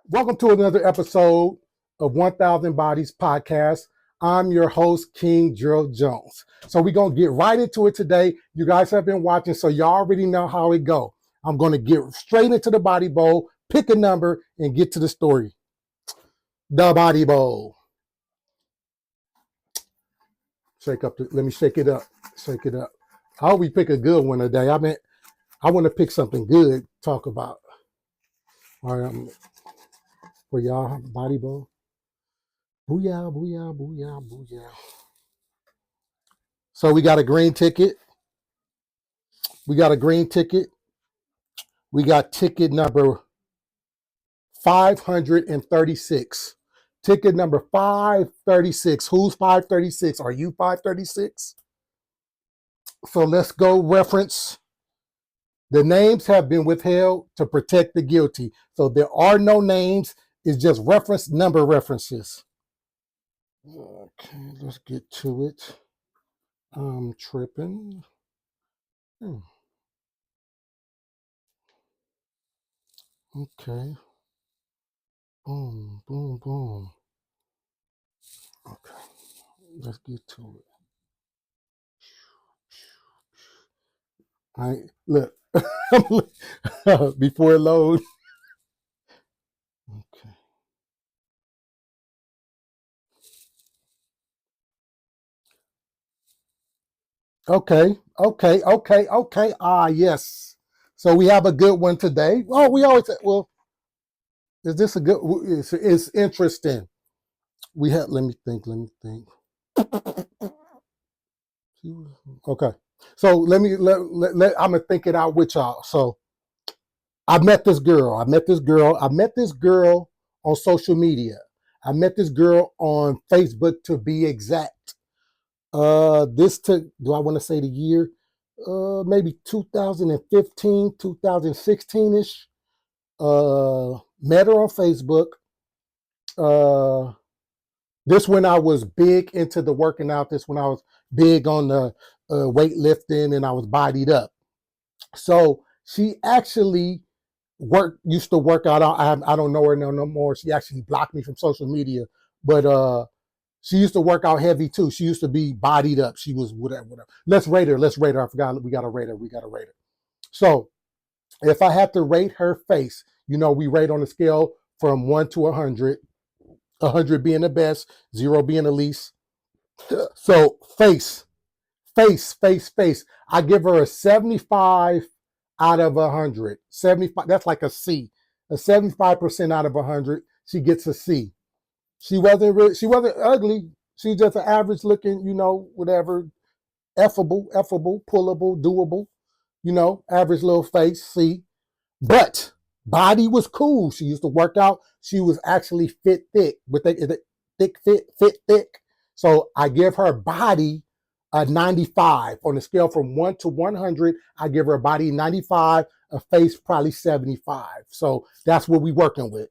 Welcome to another episode of 1000 Bodies Podcast. I'm your host, King Gerald Jones. So we're going to get right into it today. You guys have been watching, so you already know how it go. I'm going to get straight into the body bowl, pick a number, and get to the story. The body bowl. Let me shake it up. Shake it up. I hope we pick a good one today. I want to pick something good to talk about. All right, for y'all, body bowl. Booyah, booyah, booyah, booyah. So we got a green ticket. We got a green ticket. We got ticket number 536. Ticket number 536. Who's 536? Are you 536? So let's go reference. The names have been withheld to protect the guilty. So there are no names. It's just reference number references. Okay, let's get to it. I'm tripping. Okay. Boom, boom, boom. Okay, let's get to it. All right, look, before it loads. Okay. Okay. Ah, yes. So we have a good one today. Oh, we always, well, is this a good, it's interesting. Let me think. Okay. So I'm going to think it out with y'all. So I met this girl. I met this girl on social media. I met this girl on Facebook to be exact. This took, do I want to say the year? Maybe 2015, 2016-ish. Met her on Facebook. Uh, this when I was big into the working out. This when I was big on the weightlifting and I was bodied up. So she actually used to work out. I don't know her no more. She actually blocked me from social media, but she used to work out heavy too. She used to be bodied up. She was whatever. Let's rate her. I forgot. We got to rate her. So if I had to rate her face, we rate on a scale from 1 to 100, 100 being the best, 0 being the least. So face. I give her a 75 out of 100. 75, that's like a C. A 75% out of 100, she gets a C. She wasn't ugly. She's just an average looking, whatever, effable, pullable, doable, average little face, C. But body was cool. She used to work out. She was actually thick, with fit, thick. So I give her body a 95 on the scale from 1 to 100. I give her a body 95, a face probably 75. So that's what we're working with.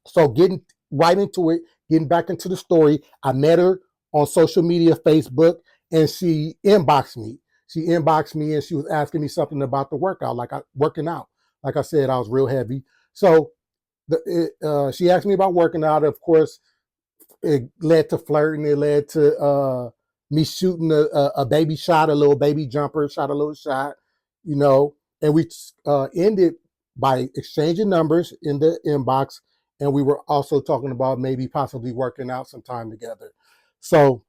So getting right into it, getting back into the story, I met her on social media, Facebook, and she inboxed me. And she was asking me something about the workout, working out. Like I said, I was real heavy. So she asked me about working out. Of course, it led to flirting. It led to me shooting a baby shot, a little baby jumper, shot a little shot, and we ended by exchanging numbers in the inbox. And we were also talking about maybe possibly working out sometime together. So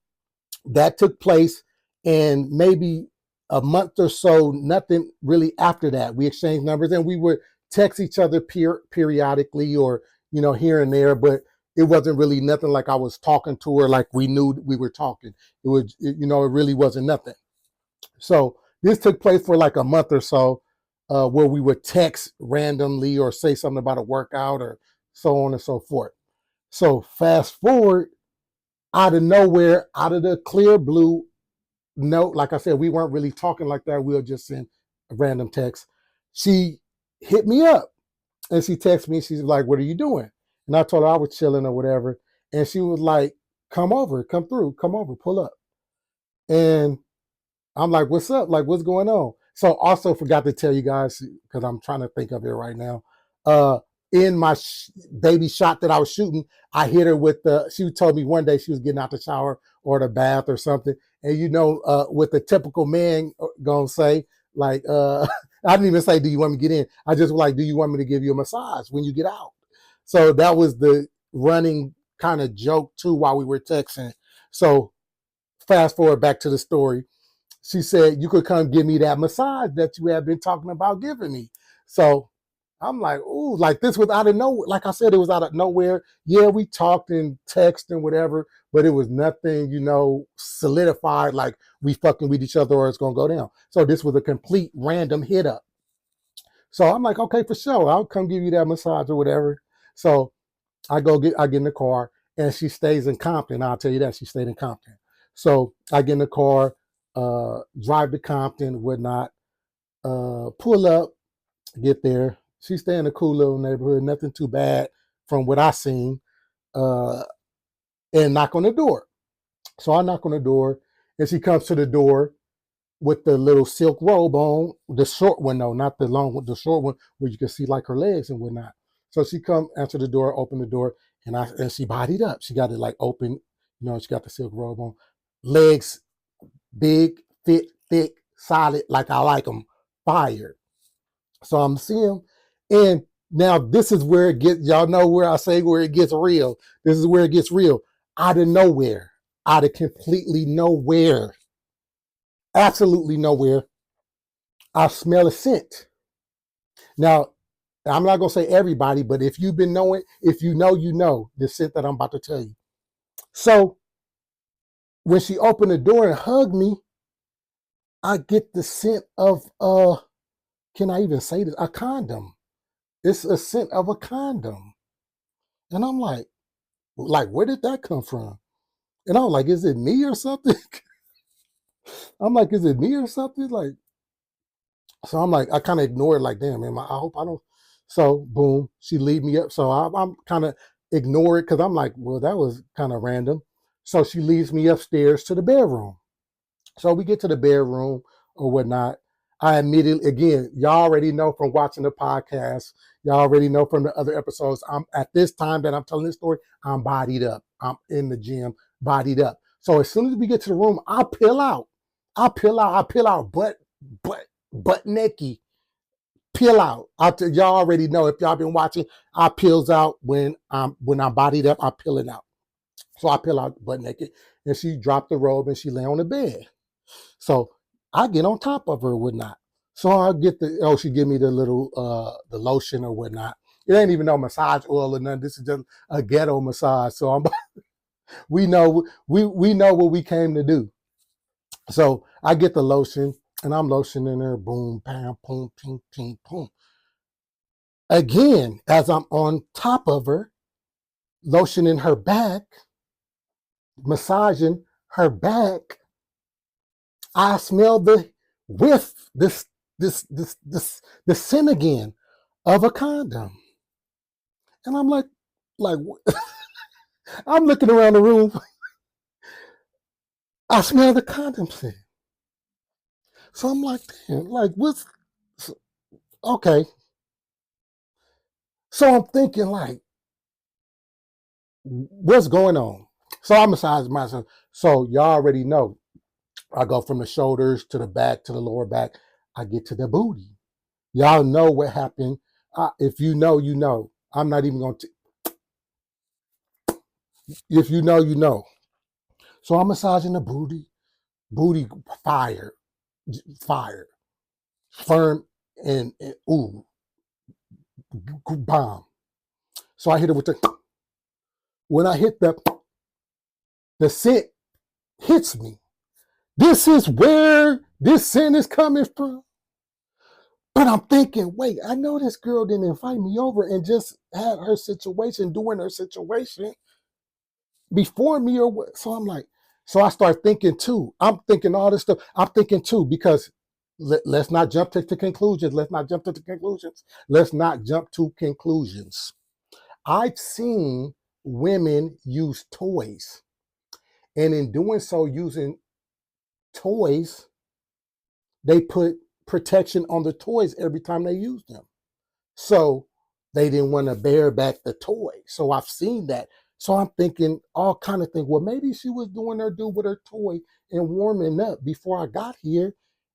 that took place, and maybe a month or so, nothing really after that. We exchanged numbers and we would text each other periodically or, here and there, but it wasn't really nothing like I was talking to her like we knew we were talking. It really wasn't nothing. So this took place for like a month or so, where we would text randomly or say something about a workout or so on and so forth. So fast forward, out of nowhere, out of the clear blue, no, like I said, we weren't really talking like that. We were just send a random text. She hit me up and she texted me. She's like, "What are you doing?" And I told her I was chilling or whatever. And she was like, "Come over, come over, pull up." And I'm like, "What's up? Like, what's going on?" So also forgot to tell you guys, because I'm trying to think of it right now. in my baby shot that I was shooting, I hit her with the. She told me one day she was getting out the shower or the bath or something, and what the typical man gonna say, like, I didn't even say, "Do you want me to get in?" I just was like, "Do you want me to give you a massage when you get out?" So that was the running kind of joke too while we were texting. So fast forward back to the story. She said, "You could come give me that massage that you have been talking about giving me." So I'm like, ooh, like this was out of nowhere. Like I said, it was out of nowhere. Yeah, we talked and text and whatever, but it was nothing, solidified like we fucking with each other or it's gonna go down. So this was a complete random hit up. So I'm like, okay, for sure, I'll come give you that massage or whatever. So I get in the car and she stays in Compton. I'll tell you that she stayed in Compton. So I get in the car, drive to Compton, whatnot, pull up, get there. She stay in a cool little neighborhood, nothing too bad from what I seen, uh, and knock on the door. So I knock on the door and she comes to the door with the little silk robe on, the short one though, not the long one, the short one where you can see like her legs and whatnot. So she come, answer the door, open the door, and she bodied up. She got it like open, she got the silk robe on, legs big, thick, solid, like I like them, fire. So I'm seeing him, and now this is where it gets. Y'all know where I say where it gets real. This is where it gets real. Out of nowhere, out of completely nowhere, absolutely nowhere, I smell a scent. Now, I'm not gonna say everybody, but if you've been knowing, if you know the scent that I'm about to tell you. So when she opened the door and hugged me, I get the scent of can I even say this? A condom. It's a scent of a condom. And I'm like, where did that come from? And I'm like, is it me or something? I'm like, is it me or something? Like, so I'm like, I kind of ignore it, like, damn, man, I hope I don't. So boom, she lead me up. So I'm kind of ignore it because I'm like, well, that was kind of random. So she leads me upstairs to the bedroom. So we get to the bedroom or whatnot. I immediately, again, y'all already know from watching the podcast, y'all already know from the other episodes. I'm at this time that I'm telling this story, I'm bodied up. I'm in the gym, bodied up. So as soon as we get to the room, I peel out. I peel out, butt naked. Peel out. Y'all already know if y'all been watching. I peels out when I'm bodied up. I peel it out. So I peel out butt naked, and she dropped the robe and she lay on the bed. So I get on top of her or whatnot. So I get she give me the little the lotion or whatnot. It ain't even no massage oil or nothing. This is just a ghetto massage. So we know what we came to do. So I get the lotion and I'm lotioning her, boom, bam, boom, ping, ping, boom. Again, as I'm on top of her, lotioning her back, massaging her back, I smell the whiff, the scent again of a condom. And I'm like, I'm looking around the room. I smell the condom scent. So I'm like, damn, like, what's, okay. So I'm thinking, like, what's going on? So I massage myself. So y'all already know. I go from the shoulders to the back to the lower back. I get to the booty. Y'all know what happened. If you know, you know. I'm not even going to. If you know, you know. So I'm massaging the booty fire, fire, firm and ooh, bomb. So I hit it with the. When I hit the scent hits me. This is where this scent is coming from. But I'm thinking, wait, I know this girl didn't invite me over and just had her situation, doing her situation before me or what. So I'm like, so I start thinking too. I'm thinking all this stuff. I'm thinking too, because let's not jump to conclusions. Let's not jump to conclusions. Let's not jump to conclusions. I've seen women use toys, and in doing so, using toys, they put protection on the toys every time they use them. So They didn't want to bear back the toy. So I've seen that. So I'm thinking, all kind of think, well, maybe she was doing her due with her toy and warming up before I got here,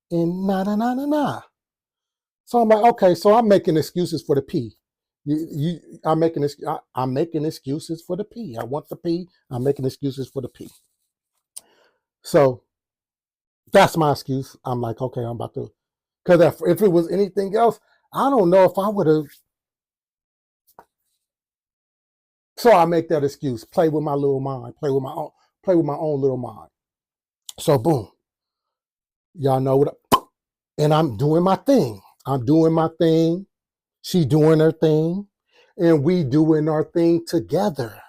and nah. So I'm like, okay, so I'm making excuses for the P. I'm making excuses for the P. I want the P. I'm making excuses for the P. So that's my excuse. I'm like, okay, I'm about to, because if it was anything else, I don't know if I would have. So I make that excuse. Play with my little mind. Play with my own little mind. So boom, y'all know what. And I'm doing my thing. I'm doing my thing. She doing her thing, and we doing our thing together.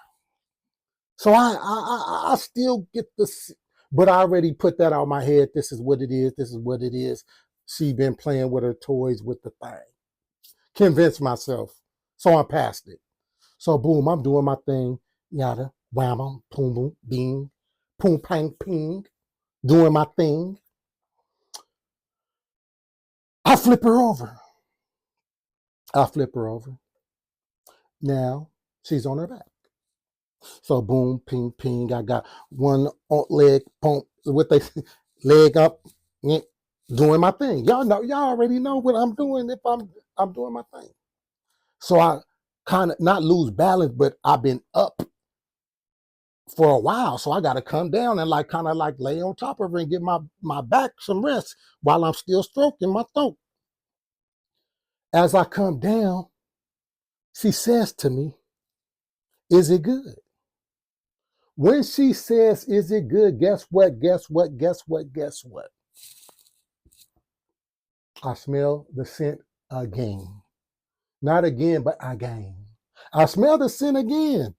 So I still get this, but I already put that out of my head. This is what it is. This is what it is. She been playing with her toys with the thing. Convince myself. So I'm past it. So boom, I'm doing my thing. Yada, whamma, boom, boom, bing, boom, pang, ping. Doing my thing. I flip her over. I flip her over. Now she's on her back. So boom, ping, ping. I got one leg, pump, what they leg up, doing my thing. Y'all already know what I'm doing if I'm doing my thing. So I kind of not lose balance, but I've been up for a while. So I gotta come down and like kind of like lay on top of her and give my back some rest while I'm still stroking my throat. As I come down, she says to me, "Is it good?" When she says, "Is it good?" Guess what? Guess what? Guess what? Guess what? I smell the scent again. Not again, but again. I smell the scent again.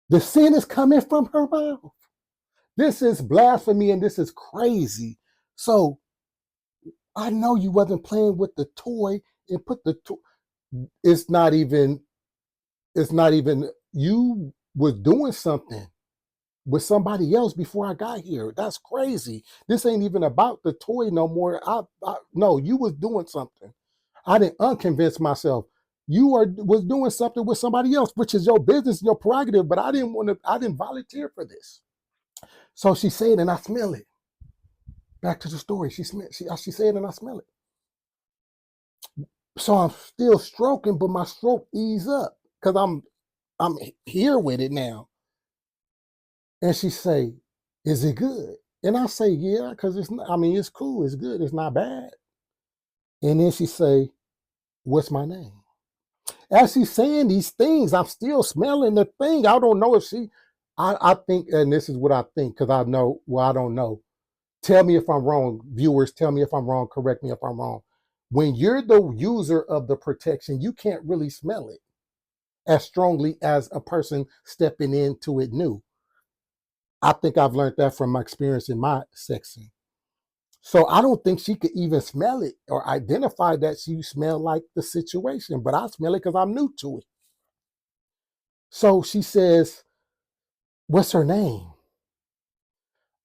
The scent is coming from her mouth. This is blasphemy and this is crazy. So I know you wasn't playing with the toy and put the toy. It's not even, you was doing something with somebody else before I got here. That's crazy. This ain't even about the toy no more. No, you was doing something. I didn't unconvince myself. Was doing something with somebody else, which is your business, your prerogative. But I didn't volunteer for this. So she said, and I smell it. Back to the story. She said, and I smell it. So I'm still stroking, but my stroke ease up because I'm here with it now. And she say, "Is it good?" And I say, "Yeah," because it's cool, it's good, it's not bad. And then she say, "What's my name?" As she's saying these things, I'm still smelling the thing. I don't know if I think, and this is what I think, because I know, well, I don't know. Tell me if I'm wrong. Viewers, tell me if I'm wrong. Correct me if I'm wrong. When you're the user of the protection, you can't really smell it as strongly as a person stepping into it new. I think I've learned that from my experience in my section. So I don't think she could even smell it or identify that she smelled like the situation, but I smell it because I'm new to it. So she says, "What's her name?"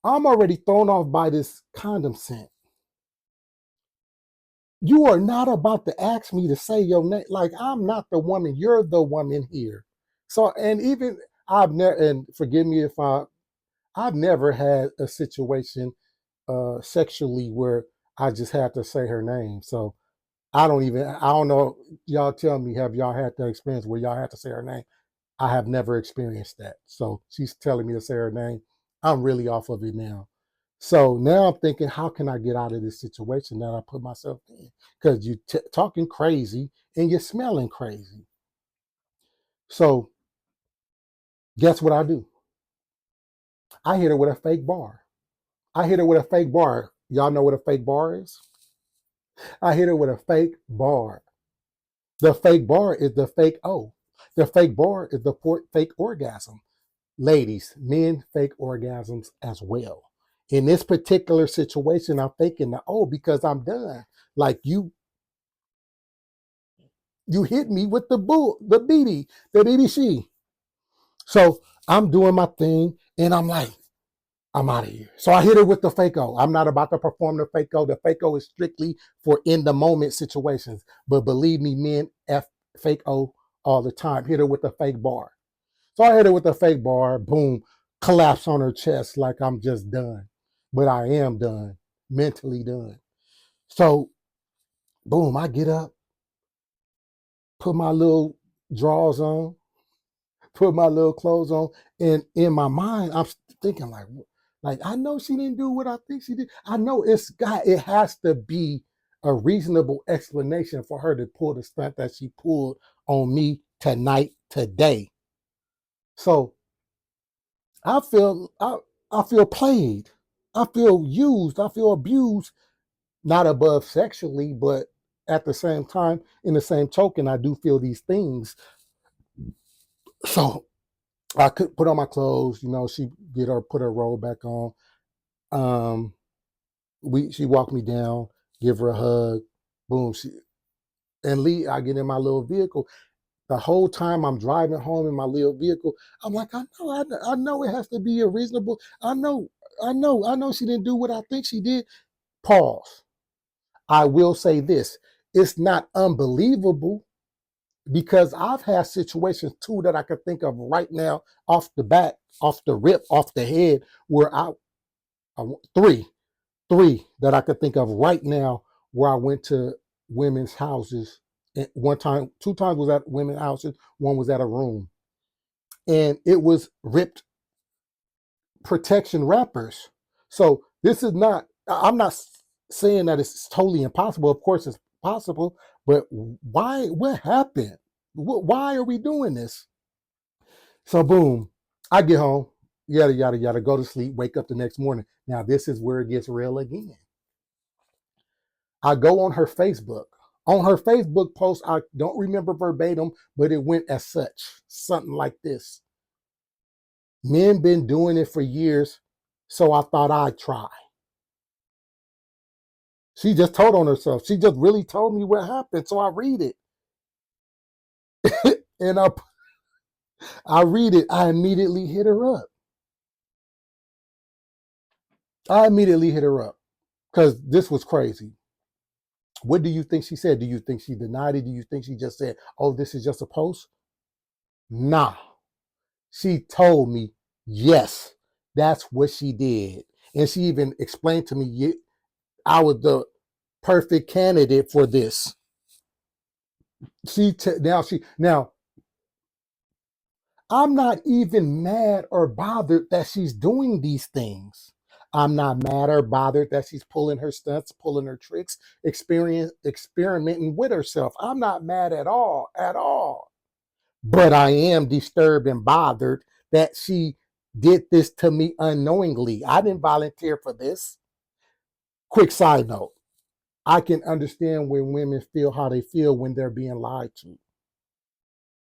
I'm already thrown off by this condom scent. You are not about to ask me to say your name. Like, I'm not the woman. You're the woman here. So, and even I've never, and forgive me if I've never had a situation sexually where I just had to say her name. So I don't know. Y'all tell me, have y'all had that experience where y'all had to say her name? I have never experienced that. So she's telling me to say her name. I'm really off of it now. So now I'm thinking, how can I get out of this situation that I put myself in? Because you talking crazy and you're smelling crazy. So guess what I do? I hit her with a fake bar. I hit her with a fake bar. Y'all know what a fake bar is? I hit her with a fake bar. The fake bar is the fake O. The fake bar is the fake orgasm. Ladies, men fake orgasms as well. In this particular situation, I'm faking the O because I'm done. Like you hit me with the BBC. So I'm doing my thing, and I'm like, I'm out of here. So I hit her with the Faco. I'm not about to perform the Faco. The Faco is strictly for in the moment situations. But believe me, men F Faco all the time. Hit her with the fake bar. So I hit her with the fake bar. Boom. Collapse on her chest like I'm just done. But I am done. Mentally done. So boom, I get up, put my little drawers on, put my little clothes on, and in my mind, I'm thinking like I know she didn't do what I think she did. I know it has to be a reasonable explanation for her to pull the stunt that she pulled on me tonight, today. So I feel played. I feel used. I feel abused, not above sexually, but at the same time, in the same token, I do feel these things. So I could put on my clothes, she put her robe back on. Um, she walked me down, give her a hug, boom. And Lee, I get in my little vehicle. The whole time I'm driving home in my little vehicle, I'm like, I know it has to be a reasonable. I know she didn't do what I think she did. Pause. I will say this: it's not unbelievable because I've had situations too that I could think of right now, off the bat, off the rip, off the head, where I three that I could think of right now where I went to women's houses. And one time, two times was at women's houses, one was at a room. And it was ripped protection wrappers. So this is not, I'm not saying that it's totally impossible. Of course it's possible, but why, what happened? Why are we doing this? So boom, I get home, yada, yada, yada, go to sleep, wake up the next morning. Now this is where it gets real again. I go on her Facebook. On her Facebook post, I don't remember verbatim, but it went as such, something like this. Men been doing it for years, so I thought I'd try. She just told on herself. She just really told me what happened, so I read it. And I read it. I immediately hit her up. I immediately hit her up because this was crazy. What do you think she said? Do you think she denied it? Do you think she just said, oh, this is just a post? Nah. She told me, yes, that's what she did. And she even explained to me, I was the perfect candidate for this. Now I'm not even mad or bothered that she's doing these things. I'm not mad or bothered that she's pulling her stunts, pulling her tricks, experimenting with herself. I'm not mad at all, at all. But I am disturbed and bothered that she did this to me unknowingly. I didn't volunteer for this. Quick side note: I can understand when women feel how they feel when they're being lied to.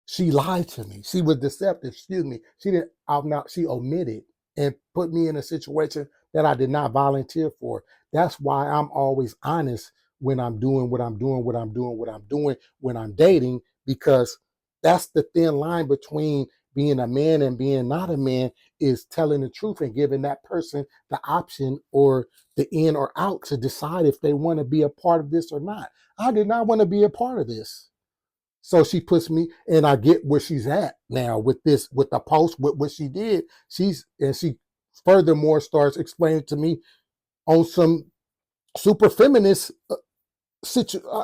She lied to me. She was deceptive. Excuse me. She didn't out now. She omitted and put me in a situation that I did not volunteer for. That's why I'm always honest when I'm doing what I'm doing, when I'm dating, because that's the thin line between being a man and being not a man, is telling the truth and giving that person the option or the in or out to decide if they want to be a part of this or not. I did not want to be a part of this. So she puts me, and I get where she's at now with this, with the post, with what she did. She furthermore starts explaining to me on some super feminist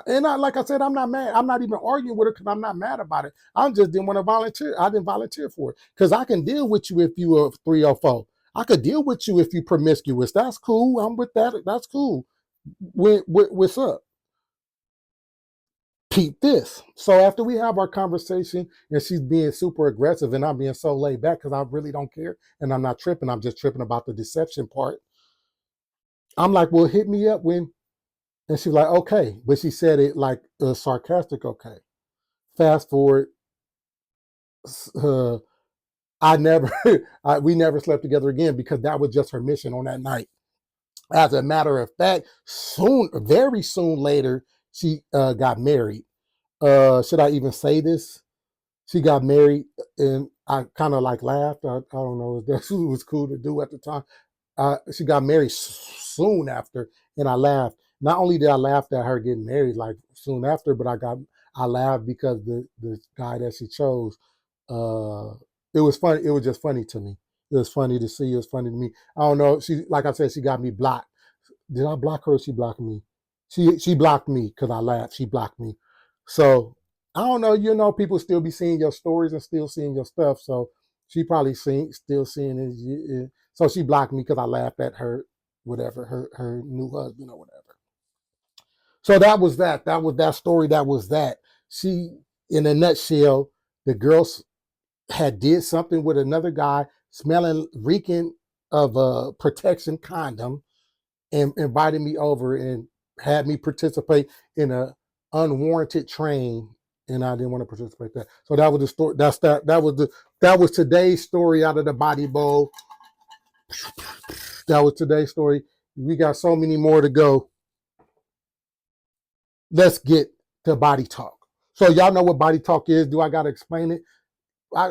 and like I said, I'm not mad. I'm not even arguing with her because I'm not mad about it. I just didn't want to volunteer. I didn't volunteer for it because I can deal with you if you are 304. I could deal with you if you promiscuous. That's cool. I'm with that. That's cool. What's up? Peep this. So after we have our conversation and she's being super aggressive and I'm being so laid back because I really don't care and I'm not tripping, I'm just tripping about the deception part. I'm like, well, hit me up when, and she's like, okay. But she said it like sarcastic, okay. Fast forward, uh, we never slept together again because that was just her mission on that night. As a matter of fact, very soon later, she got married. Should I even say this? She got married, and I kind of like laughed. I don't know if that's what was cool to do at the time. She got married soon after, and I laughed. Not only did I laugh at her getting married like soon after, but I laughed because the guy that she chose, uh, it was funny. It was just funny to me. It was funny to see. It was funny to me. I don't know. She, like I said, she got me blocked. Did I block her or she blocked me? She blocked me because I laughed. She blocked me. So I don't know. You know, people still be seeing your stories and still seeing your stuff. So she probably still seeing it. So she blocked me because I laughed at her, whatever, her new husband or whatever. So that was that. That was that story. That was that. She, in a nutshell, the girls had did something with another guy, smelling, reeking of a protection condom, and invited me over and had me participate in a unwarranted train, and I didn't want to participate in that. So that was the story. That was today's story out of the body bowl. That was today's story. We got so many more to go. Let's get to body talk. So y'all know what body talk is. Do I gotta explain it?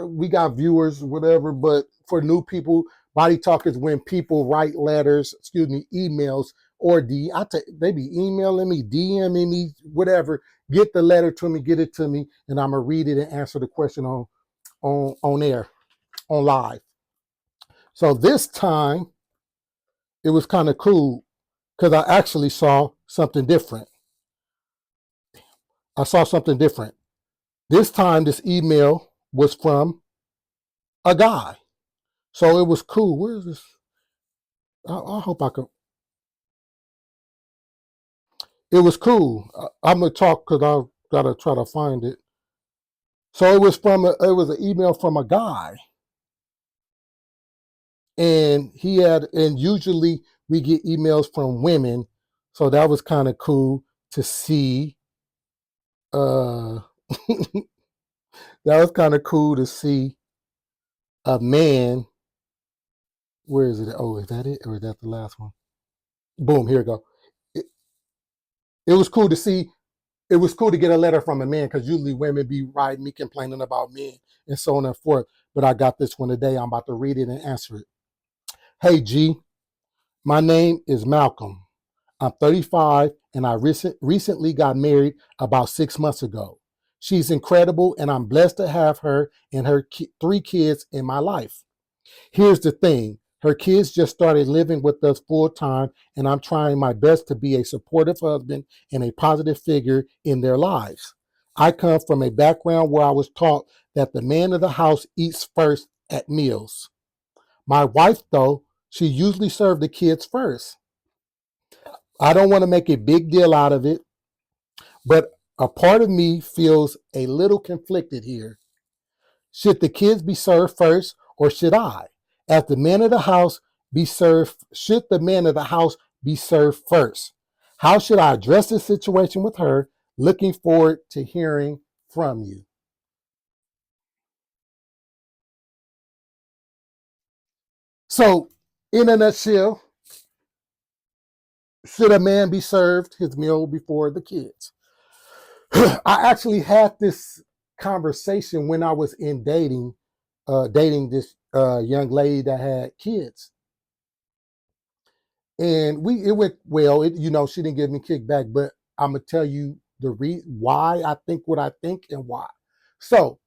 We got viewers, whatever, but for new people, body talk is when people write letters, emails, or they be emailing me, DMing me, whatever. Get the letter to me, get it to me, and I'm gonna read it and answer the question on air, on live. So this time it was kind of cool because I actually saw something different. I saw something different. This time, this email was from a guy. So it was cool. Where is this? I hope I can. It was cool. I'm gonna talk because I gotta try to find it. So it was an email from a guy, and and usually we get emails from women, so that was kind of cool to see. Uh, that was kind of cool to see a man. Where is it? Oh, is that it, or is that the last one? Boom, here we go. It, it was cool to see. It was cool to get a letter from a man because usually women be writing me complaining about men and so on and forth. But I got this one today. I'm about to read it and answer it. Hey, G, my name is Malcolm. I'm 35 and I recently got married about 6 months ago. She's incredible and I'm blessed to have her and her 3 kids in my life. Here's the thing. Her kids just started living with us full time, and I'm trying my best to be a supportive husband and a positive figure in their lives. I come from a background where I was taught that the man of the house eats first at meals. My wife, though, she usually served the kids first. I don't want to make a big deal out of it, but a part of me feels a little conflicted here. Should the kids be served first or should I? As the man of the house be served, should the man of the house be served first? How should I address this situation with her? Looking forward to hearing from you. So, in a nutshell, should a man be served his meal before the kids? I actually had this conversation when I was in dating this young lady that had kids, and it went well. She didn't give me kickback, but I'm gonna tell you why I think what I think and why. So,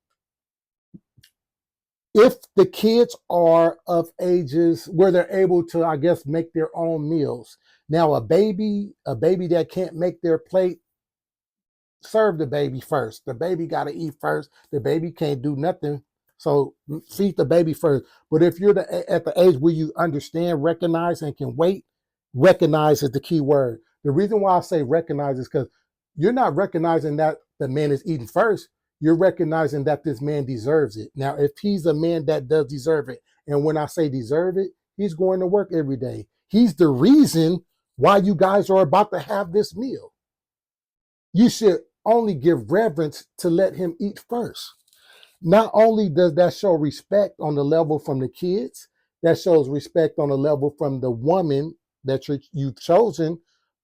if the kids are of ages where they're able to, I guess, make their own meals. Now, a baby that can't make their plate, serve the baby first. The baby got to eat first. The baby can't do nothing. So feed the baby first. But if you're at the age where you understand, recognize, and can wait, recognize is the key word. The reason why I say recognize is because you're not recognizing that the man is eating first. You're recognizing that this man deserves it. Now, if he's a man that does deserve it, and when I say deserve it, he's going to work every day. He's the reason why you guys are about to have this meal. You should only give reverence to let him eat first. Not only does that show respect on the level from the kids, that shows respect on the level from the woman that you've chosen,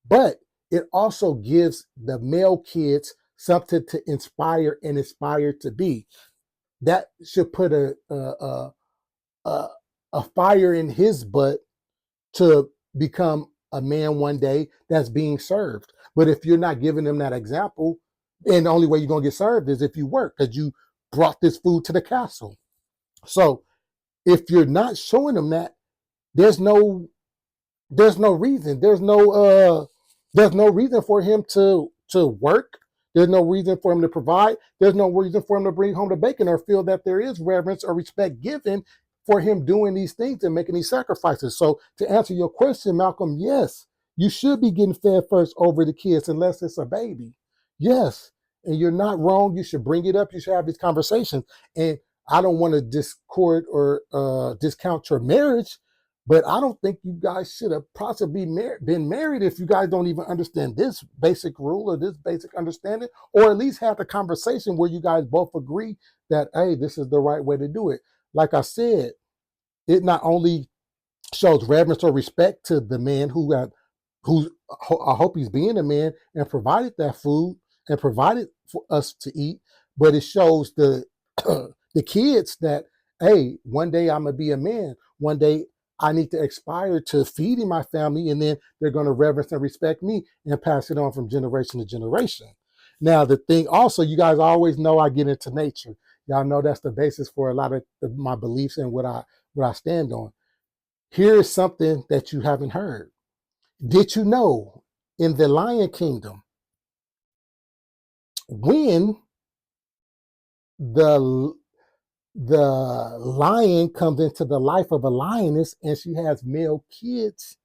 but it also gives the male kids something to inspire and aspire to be. That should put a fire in his butt to become a man one day that's being served. But if you're not giving them that example, and the only way you're going to get served is if you work, because you brought this food to the castle. So if you're not showing them that, there's no reason. There's no reason for him to work. There's no reason for him to provide. There's no reason for him to bring home the bacon or feel that there is reverence or respect given for him doing these things and making these sacrifices. So to answer your question, Malcolm, yes, you should be getting fed first over the kids unless it's a baby. Yes. And you're not wrong. You should bring it up. You should have these conversations. And I don't want to discord or discount your marriage, but I don't think you guys should have possibly been married if you guys don't even understand this basic rule or this basic understanding, or at least have the conversation where you guys both agree that, hey, this is the right way to do it. Like I said, it not only shows reverence or respect to the man who I hope he's being a man and provided that food and provided for us to eat, but it shows the the kids that, hey, one day I'm gonna be a man. One day I need to aspire to feeding my family, and then they're gonna reverence and respect me and pass it on from generation to generation. Now, the thing also, you guys always know I get into nature. Y'all know that's the basis for a lot of my beliefs and what I stand on. Here is something that you haven't heard. Did you know in the Lion Kingdom, when the lion comes into the life of a lioness and she has male kids,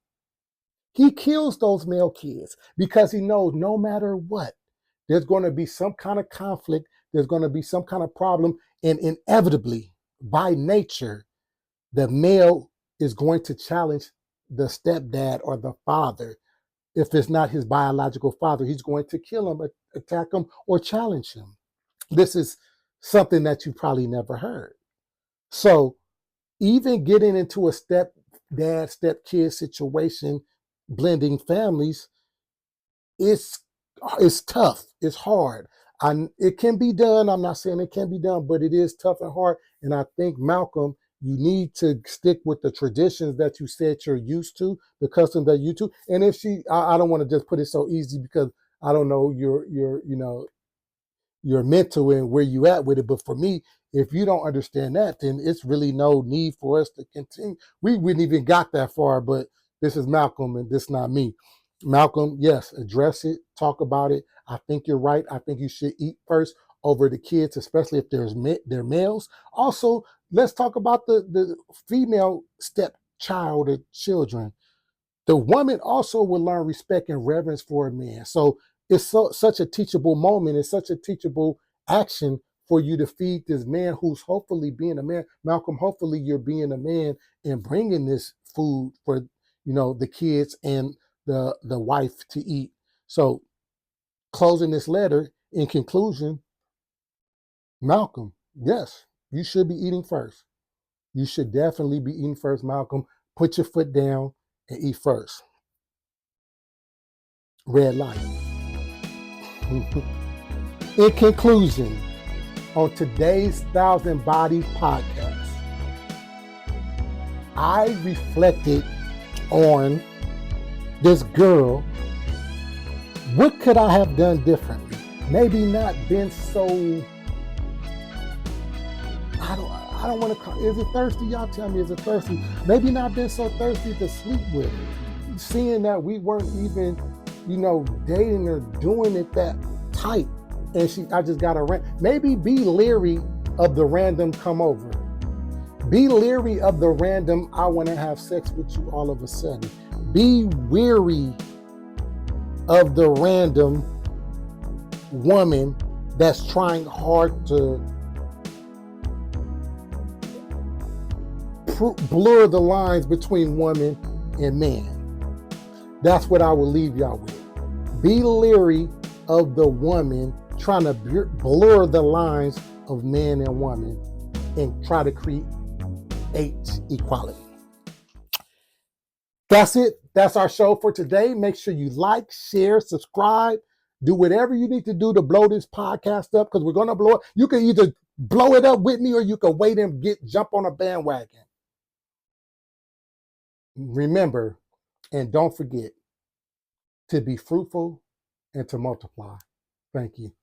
he kills those male kids because he knows no matter what, there's going to be some kind of conflict, there's going to be some kind of problem, and inevitably, by nature, the male is going to challenge the stepdad or the father. If it's not his biological father, he's going to kill him, attack him, or challenge him. This is something that you probably never heard. So even getting into a stepdad, stepkid situation, blending families, it's tough. It's hard. It can be done. I'm not saying it can be done, but it is tough and hard. And I think, Malcolm, you need to stick with the traditions that you said you're used to, the custom that you to. And if I don't want to just put it so easy because I don't know your mental and where you at with it. But for me, if you don't understand that, then it's really no need for us to continue. We wouldn't even got that far, but this is Malcolm and this is not me. Malcolm, yes, address it, talk about it. I think you're right. I think you should eat first over the kids, especially if they're males. Also, let's talk about the female stepchild or children. The woman also will learn respect and reverence for a man. So it's such a teachable moment. It's such a teachable action for you to feed this man who's hopefully being a man. Malcolm, hopefully you're being a man and bringing this food for the kids and the wife to eat. So closing this letter, in conclusion, Malcolm, yes, you should be eating first. You should definitely be eating first, Malcolm. Put your foot down and eat first. Red light. In conclusion, on today's Thousand Bodies podcast, I reflected on this girl. What could I have done differently? Maybe not been so, I don't want to call, is it thirsty? Y'all tell me, is it thirsty? Maybe not been so thirsty to sleep with her. Seeing that we weren't even, dating or doing it that tight. And I just got a rant. Maybe be leery of the random come over. Be leery of the random, I want to have sex with you all of a sudden. Be weary of the random woman that's trying hard to blur the lines between woman and man. That's what I will leave y'all with. Be leery of the woman trying to blur the lines of man and woman and try to create equality. That's it. That's our show for today. Make sure you like, share, subscribe, do whatever you need to do to blow this podcast up, because we're going to blow it. You can either blow it up with me or you can wait and jump on a bandwagon. Remember, and don't forget to be fruitful and to multiply. Thank you.